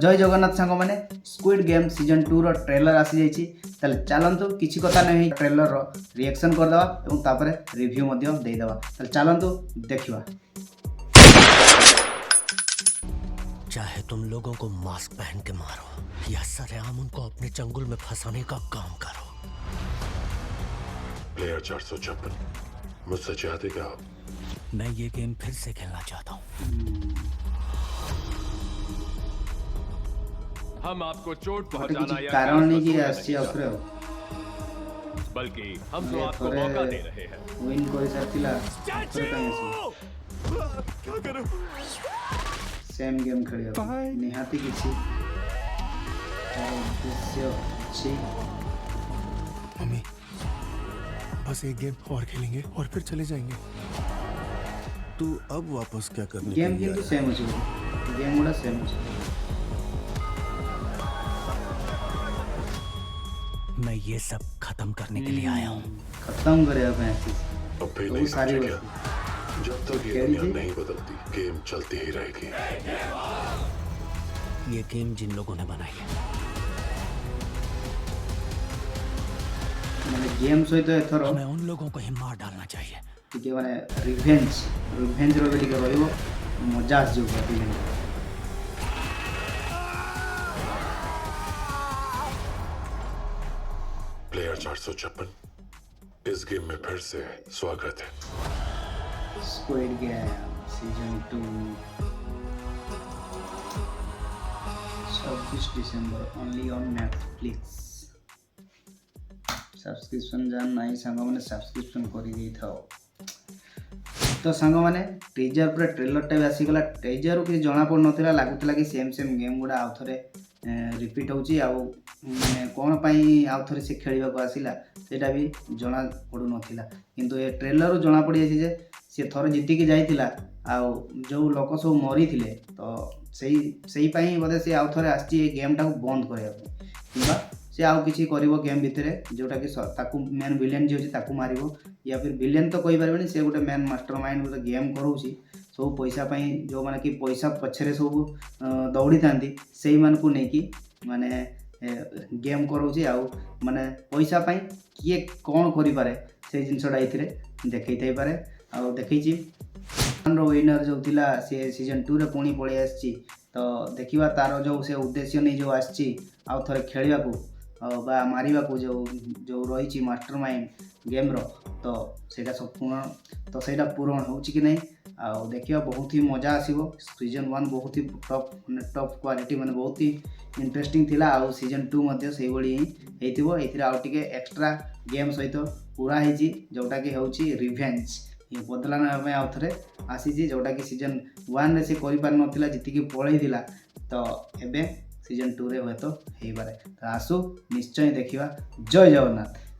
जय जगन्नाथ सांग मैंने स्क्विड गेम सीजन 2 रो ट्रेलर आसी जाइछि ताले चलंतु किछि कथा नहीं ट्रेलर रो रिएक्शन कर दवा एवं तापरे रिव्यू मध्य दे दवा ताले चलंतु देखिवा। चाहे तुम लोगों को मास्क पहन के मारो या सरेआम उनको अपने चंगुल में फंसाने का काम करो। प्लेयर 456 मुझसे चाहते क्या आप? मैं ये गेम फिर से खेलना चाहता हूँ। हम आपको चोट पहुंचाना या कारण नहीं कि वसूलना आसी नहीं अपरे चाहते, बल्कि हम तो आपको मौका दे रहे हैं। विन कोई साथिला अपरे कहीं से क्या करूं? सेम गेम खेलियो निहाती किछि उद्देश्य अछि। मम्मी बस एक गेम और खेलेंगे और फिर चले जाएंगे। तू अब वापस क्या करने गेम के लिए किंतु आया? सेम अछि गेम गुडा सेम अछि। मैं ये सब खत्म करने के लिए आया हूँ। खत्म करे अब ऐसी अब भी तो नहीं सारी समझे क्या? वस्तु जब तक ये खेली दुनिया थी? नहीं बदलती गेम चलती ही रहेगी। ये गेम जिन लोगों ने बनाई है माने गेम सहित एथरो हमें उन लोगों को ही मार डालना चाहिए। टिके माने रिवेंज रो टिके रहइबो मजा आस जो गेम। प्लेयर 456 इस गेम में फिर से स्वागत है। Squid game season 2 26 December only on Netflix. Subscription जान नहीं सांग मैंने सब्सक्रिप्शन कर दी था। तो सांग मैंने टीजर पूरा ट्रेलर टाइप आसीगला। टीजर कि जना पड़ नाला लगुला कि सेम सेम गेम गुड़ा आउ थे रिपीट होची आउ माने कौन पाई आउ थे से खेलिबा को आसिला सेटा भी जना पड़ू नथिला किंतु ए ट्रेलर जना पड़ी जे से थोर जीति के जाइतिला आउ जो लोक सब मरी थिले तो सही पाई बोधे से आउ थे आसी गेम टाको बंद करया किबा से आउ किसी करिवो गेम भितरे जोटा कि ताकू मेन विलेन जे होची ताकू मारिवो या फिर विलेन तो कहि परबेनी से गोटे मेन मास्टरमाइंड गोटे गेम करोची सब पैसा पाई जो माने कि पैसा पछरे सब दौड़ी थांती सेही मान को नेकी माने गेम करोची आउ माने पैसा पाई किए कौन करि पारे से जिनसडा इथिरे देखै थाई पारे आउ देखैची रो विनर जो थिला से सीजन 2 रे पुणी पळै आछि तो देखिबा तारो जो से उद्देश्य नहीं जो आछि आउ थरे खेलिबा को बा मारिबा को जो रही मास्टरमाइंड गेम रो तो सेटा सब पूर्ण तो सेटा पूर्ण होची कि नहीं आउ देखिबा बहुत ही मजा आसीबो। सीजन 1 बहुत ही टॉप क्वालिटी माने बहुत ही इंटरेस्टिंग थिला आउ सीजन 2 मध्ये सेही बळी हेतिबो। एथिरा आउ टिके एक्स्ट्रा गेम सहित पूरा हेची जोटा कि होची रिवेंज ये बदलाना में आउ थरे आसी जोटा कि सीजन 1 रे से करि पार नथिला जिति कि पळै दिला तो एबे सीजन 2 रे होय तो हेई पारे तो आसु निश्चय देखिबा। जय जगन्नाथ।